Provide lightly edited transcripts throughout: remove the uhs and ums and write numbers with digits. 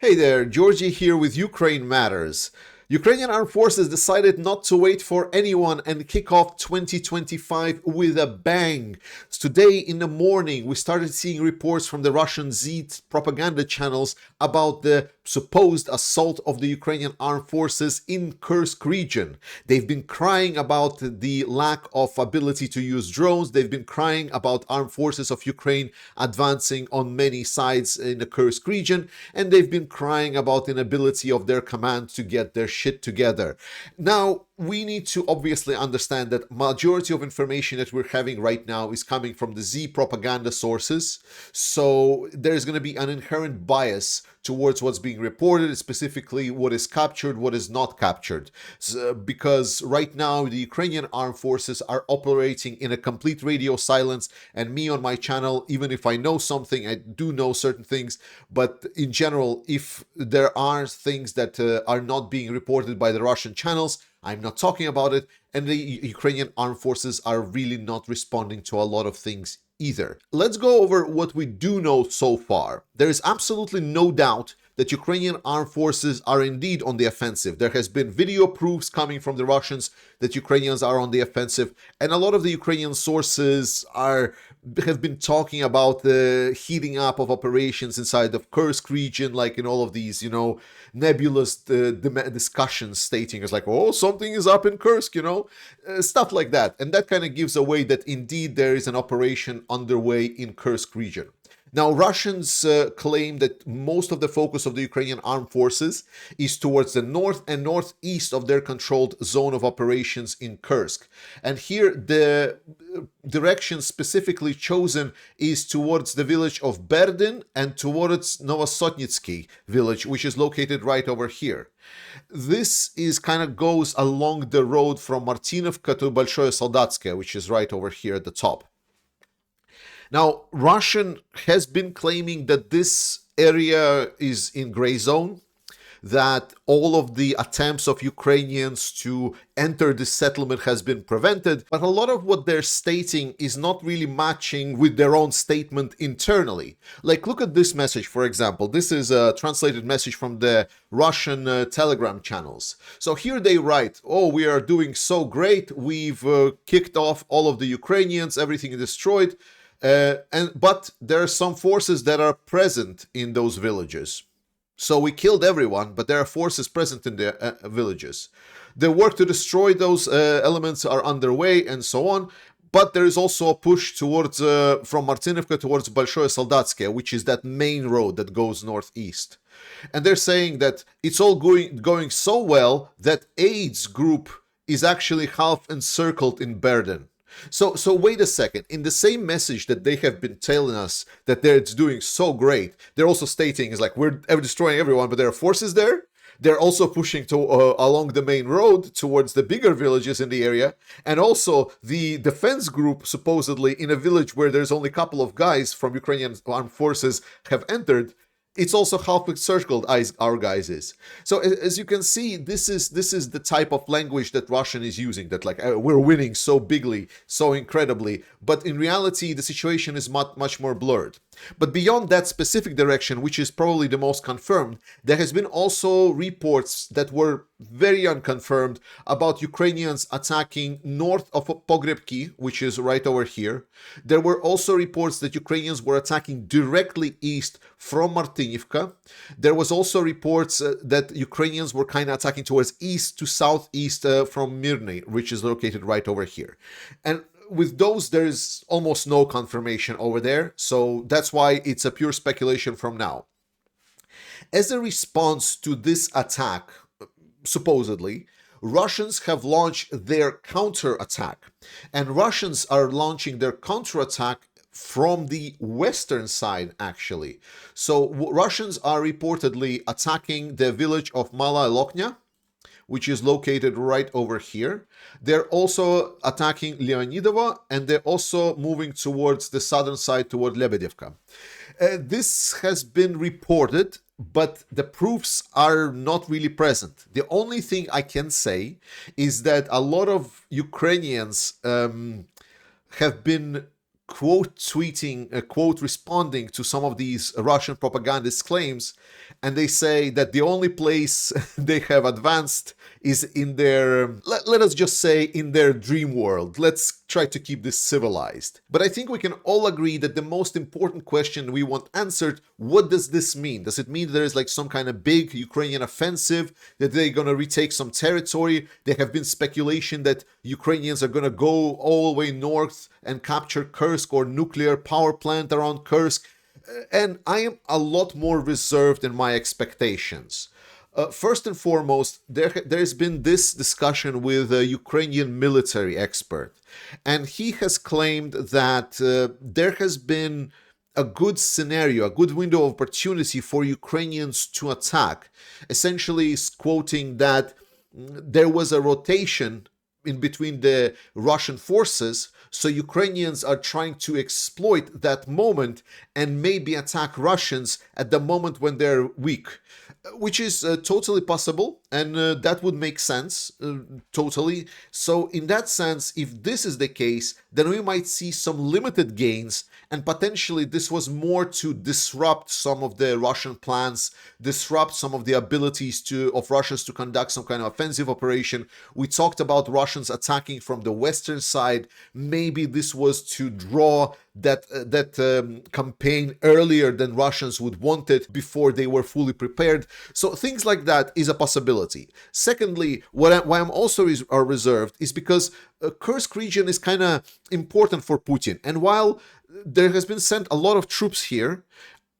Hey there, Georgie here with Ukraine Matters. Ukrainian armed forces decided not to wait for anyone and kick off 2025 with a bang. Today in the morning, we started seeing reports from the Russian Z propaganda channels about the supposed assault of the Ukrainian armed forces in Kursk region. They've been crying about the lack of ability to use drones. They've been crying about armed forces of Ukraine advancing on many sides in the Kursk region, and they've been crying about inability of their command to get their shit together. Now, we need to obviously understand that majority of information that we're having right now is coming from the Z propaganda sources. So there's going to be an inherent bias towards what's being reported, specifically what is captured, what is not captured. Because right now the Ukrainian armed forces are operating in a complete radio silence, and me on my channel, even if I know something, I do know certain things, but in general, if there are things that are not being reported by the Russian channels, I'm not talking about it, and the Ukrainian armed forces are really not responding to a lot of things either. Let's go over what we do know so far. There is absolutely no doubt that Ukrainian armed forces are indeed on the offensive. There has been video proofs coming from the Russians that Ukrainians are on the offensive, and a lot of the Ukrainian sources have been talking about the heating up of operations inside of Kursk region, like in all of these, nebulous discussions stating it's like, oh, something is up in Kursk, stuff like that. And that kind of gives away that indeed there is an operation underway in Kursk region. Now, Russians claim that most of the focus of the Ukrainian armed forces is towards the north and northeast of their controlled zone of operations in Kursk. And here, the direction specifically chosen is towards the village of Berdin and towards Novosotnitsky village, which is located right over here. This is kind of goes along the road from Martinovka to Большое Солдатское, which is right over here at the top. Now, Russian has been claiming that this area is in gray zone, that all of the attempts of Ukrainians to enter this settlement has been prevented, but a lot of what they're stating is not really matching with their own statement internally. Like, look at this message, for example. This is a translated message from the Russian Telegram channels. So here they write, oh, we are doing so great, we've kicked off all of the Ukrainians, everything is destroyed. But there are some forces that are present in those villages. So we killed everyone, but there are forces present in the villages. The work to destroy those elements are underway and so on. But there is also a push towards from Martinovka towards Большое Солдатское, which is that main road that goes northeast. And they're saying that it's all going so well that AIDS group is actually half encircled in Berdin. So wait a second. In the same message that they have been telling us that it's doing so great, they're also stating is like we're destroying everyone, but there are forces there. They're also pushing to along the main road towards the bigger villages in the area, and also the defense group supposedly in a village where there's only a couple of guys from Ukrainian armed forces have entered. It's also half encircled, our guys is. So as you can see, this is the type of language that Russian is using, that like we're winning so bigly, so incredibly, but in reality the situation is much more blurred. But beyond that specific direction, which is probably the most confirmed, there has been also reports that were very unconfirmed about Ukrainians attacking north of Pogrebki, which is right over here. There were also reports that Ukrainians were attacking directly east from Martinivka. There was also reports that Ukrainians were kind of attacking towards east to southeast from Mirny, which is located right over here. And with those, there is almost no confirmation over there, so that's why it's a pure speculation from now. As a response to this attack, supposedly, Russians have launched their counterattack, and Russians are launching their counterattack from the western side, actually. So Russians are reportedly attacking the village of Mala Loknya, which is located right over here. They're also attacking Leonidovo, and they're also moving towards the southern side, toward Lebedevka. This has been reported, but the proofs are not really present. The only thing I can say is that a lot of Ukrainians have been quote tweeting, quote responding to some of these Russian propagandist claims, and they say that the only place they have advanced is in their, let us just say, in their dream world. Let's try to keep this civilized. But I think we can all agree that the most important question we want answered, what does this mean? Does it mean there is like some kind of big Ukrainian offensive, that they're going to retake some territory? There have been speculation that Ukrainians are going to go all the way north and capture Kursk or nuclear power plant around Kursk. And I am a lot more reserved in my expectations. First and foremost, there's been this discussion with a Ukrainian military expert, and he has claimed that there has been a good scenario, a good window of opportunity for Ukrainians to attack. Essentially, is quoting that there was a rotation in between the Russian forces, so Ukrainians are trying to exploit that moment and maybe attack Russians at the moment when they're weak, which is totally possible, and that would make sense, totally. So in that sense, if this is the case, then we might see some limited gains, and potentially this was more to disrupt some of the Russian plans, disrupt some of the abilities of Russians to conduct some kind of offensive operation. We talked about Russians attacking from the western side. Maybe this was to draw that campaign earlier than Russians would want it, before they were fully prepared. So things like that is a possibility. Secondly, why I'm also reserved is because Kursk region is kind of important for Putin. And while there has been sent a lot of troops here,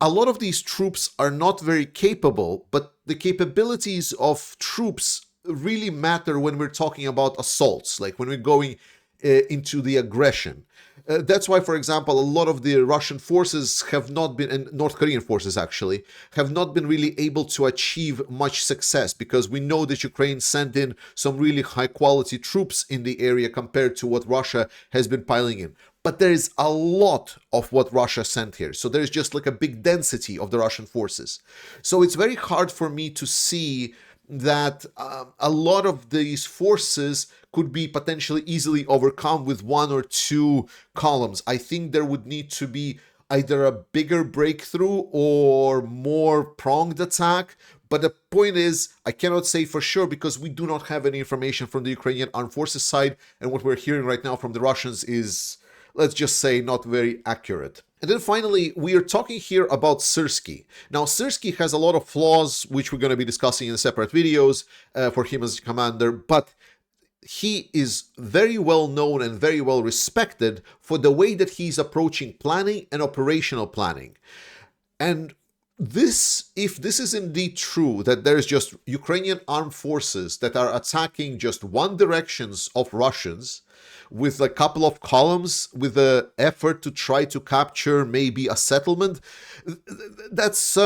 a lot of these troops are not very capable, but the capabilities of troops really matter when we're talking about assaults, like when we're going into the aggression. That's why, for example, a lot of the Russian forces have not been, and North Korean forces actually, have not been really able to achieve much success, because we know that Ukraine sent in some really high quality troops in the area compared to what Russia has been piling in. But there is a lot of what Russia sent here. So there's just like a big density of the Russian forces. So it's very hard for me to see that a lot of these forces could be potentially easily overcome with one or two columns. I think there would need to be either a bigger breakthrough or more pronged attack. But the point is, I cannot say for sure, because we do not have any information from the Ukrainian armed forces side, and what we're hearing right now from the Russians is, let's just say, not very accurate. And then finally, we are talking here about Syrskyi. Now, Syrskyi has a lot of flaws, which we're going to be discussing in separate videos for him as commander, but he is very well known and very well respected for the way that he's approaching planning and operational planning. And this, if this is indeed true, that there's just Ukrainian armed forces that are attacking just one directions of Russians, with a couple of columns, with the effort to try to capture maybe a settlement, that's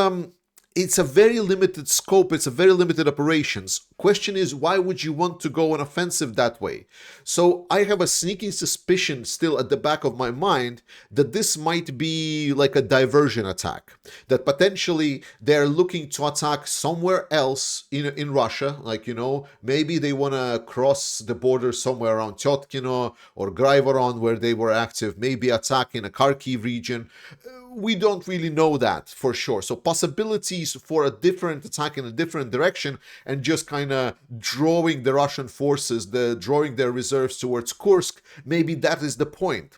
it's a very limited scope, it's a very limited operations. Question is, why would you want to go on offensive that way? So I have a sneaking suspicion still at the back of my mind that this might be like a diversion attack, that potentially they're looking to attack somewhere else in Russia, like, you know, maybe they want to cross the border somewhere around Tyotkino or Graivoron where they were active, maybe attack in a Kharkiv region. We don't really know that for sure. So possibilities for a different attack in a different direction, and just kind of drawing the Russian forces, drawing their reserves towards Kursk, maybe that is the point.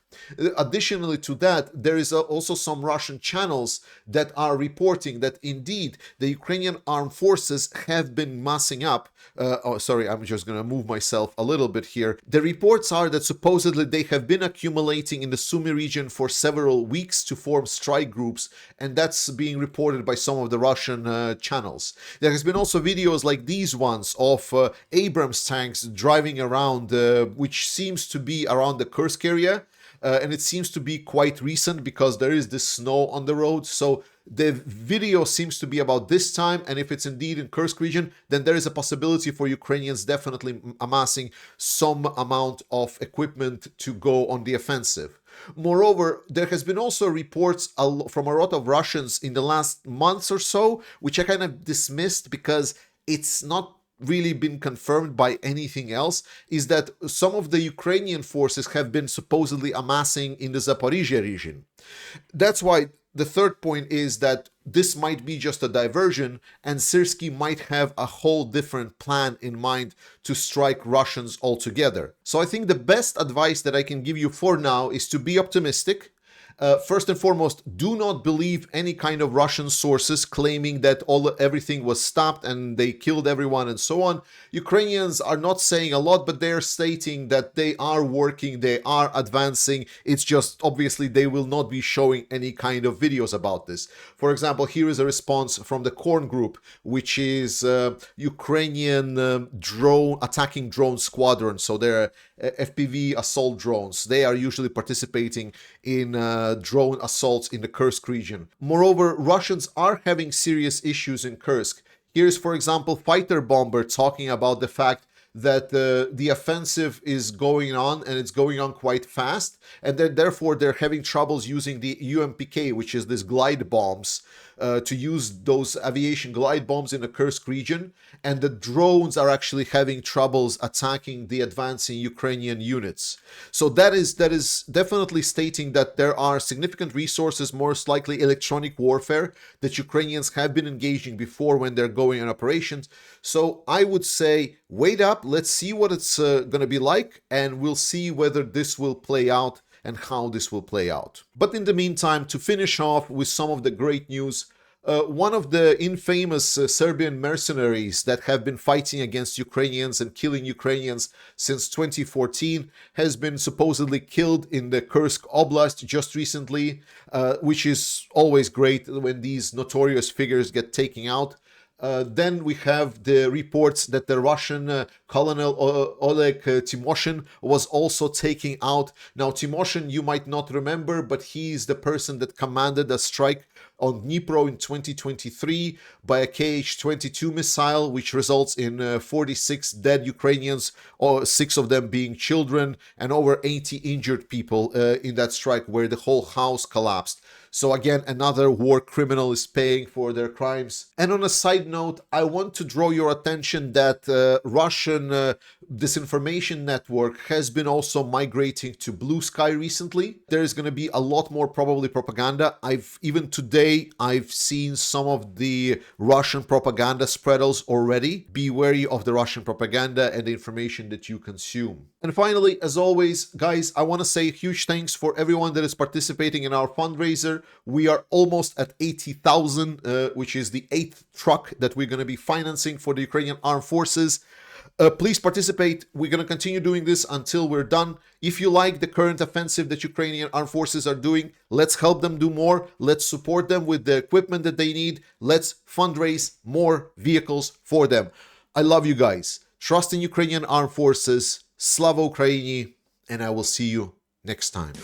Additionally to that, there is also some Russian channels that are reporting that indeed the Ukrainian armed forces have been massing up. Sorry, I'm just going to move myself a little bit here. The reports are that supposedly they have been accumulating in the Sumy region for several weeks to form strike groups, and that's being reported by some of the Russian channels. There has been also videos like these ones of Abrams tanks driving around, which seems to be around the Kursk area. And it seems to be quite recent because there is this snow on the road. So the video seems to be about this time. And if it's indeed in Kursk region, then there is a possibility for Ukrainians definitely amassing some amount of equipment to go on the offensive. Moreover, there has been also reports from a lot of Russians in the last months or so, which I kind of dismissed because it's not really been confirmed by anything else, is that some of the Ukrainian forces have been supposedly amassing in the Zaporizhia region. That's why the third point is that this might be just a diversion, and Syrskyi might have a whole different plan in mind to strike Russians altogether. So I think the best advice that I can give you for now is to be optimistic. First and foremost, do not believe any kind of Russian sources claiming that everything was stopped and they killed everyone and so on. Ukrainians are not saying a lot, but they're stating that they are working, they are advancing. It's just obviously they will not be showing any kind of videos about this. For example, here is a response from the Korn Group, which is Ukrainian attacking drone squadron. So they're FPV assault drones. They are usually participating in drone assaults in the Kursk region. Moreover, Russians are having serious issues in Kursk. Here's, for example, Fighter Bomber talking about the fact that the offensive is going on, and it's going on quite fast, and therefore they're having troubles using the UMPK, which is this glide bombs, to use those aviation glide bombs in the Kursk region, and the drones are actually having troubles attacking the advancing Ukrainian units. So that is definitely stating that there are significant resources, most likely electronic warfare, that Ukrainians have been engaging before when they're going on operations. So I would say, wait up, let's see what it's going to be like, and we'll see whether this will play out and how this will play out. But in the meantime, to finish off with some of the great news, one of the infamous Serbian mercenaries that have been fighting against Ukrainians and killing Ukrainians since 2014 has been supposedly killed in the Kursk Oblast just recently, which is always great when these notorious figures get taken out. Then we have the reports that the Russian Colonel Oleg Timoshin was also taken out. Now, Timoshin, you might not remember, but he's the person that commanded a strike on Dnipro in 2023 by a Kh-22 missile, which results in 46 dead Ukrainians, or 6 of them being children, and over 80 injured people in that strike where the whole house collapsed. So again, another war criminal is paying for their crimes. And on a side note, I want to draw your attention that Russian disinformation network has been also migrating to Blue Sky recently. There is going to be a lot more probably propaganda. Even today, I've seen some of the Russian propaganda spreaders already. Be wary of the Russian propaganda and the information that you consume. And finally, as always, guys, I want to say huge thanks for everyone that is participating in our fundraiser. We are almost at 80,000, which is the 8th truck that we're going to be financing for the Ukrainian Armed Forces. Please participate. We're going to continue doing this until we're done. If you like the current offensive that Ukrainian Armed Forces are doing, let's help them do more. Let's support them with the equipment that they need. Let's fundraise more vehicles for them. I love you guys. Trust in Ukrainian Armed Forces. Slava Ukraini. And I will see you next time.